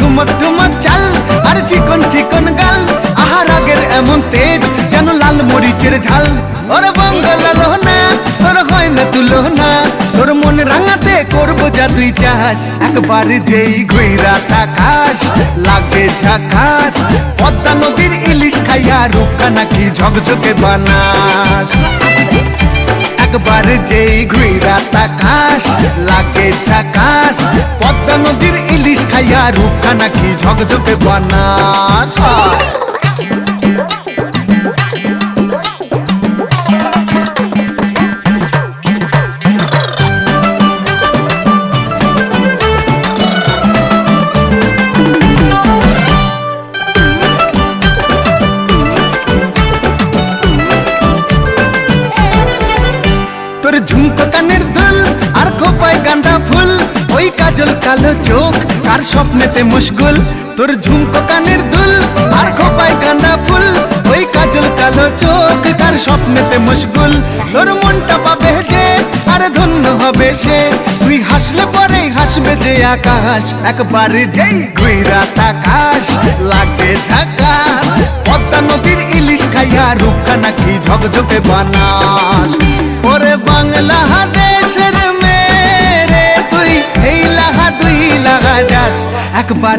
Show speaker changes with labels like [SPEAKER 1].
[SPEAKER 1] ঠুমক ঠুমক চাল আর চিকন চিকন গাল, আহার আগের এমন তেজ যেন লাল মরিচের ঝাল। ওরে বঙ্গলালো না তোর হয় না তুলনা, তোর মন রাঙাতে করবো যা তুই চাস। একবার যেই ঘুইরা তাকাস লাগে ঝাকাস, পদ্মা নদীর ইলিশ খাইয়া রূপকা নাকি ঝকঝকে বানাস। একবার যেই ঘুইরা তাকাস লাগে ঝাকাস, পদ্মা নদীর ইলিশ খাইয়া রূপকা নাকি ঝকঝকে বানাস। তোর ঝুমকো কানের দুল আর খোপায় গাঁদা ফুল, ওই কাজল কালো চোখ কার স্বপ্নেতে মশগুল। তোর ঝুমকো কানের দুল আর খোপায় গাঁদা ফুল, ওই কাজল কালো চোখ কার স্বপ্নেতে মশগুল। তোর মনটা পাবে যে আর ধন্য হবে সে, তুই হাসলে পরেই হাসবে যে আকাশ। একবার যেই ঘুইরা তাকাস লাগে ঝাকাস, পদ্মা নদীর ইলিশ খাইয়া রূপকা নাকি ঝকঝকে বানাস। ওরে বাংলাদেশের মেরে তুই এই লাগা দুই লাগা যাস একবার।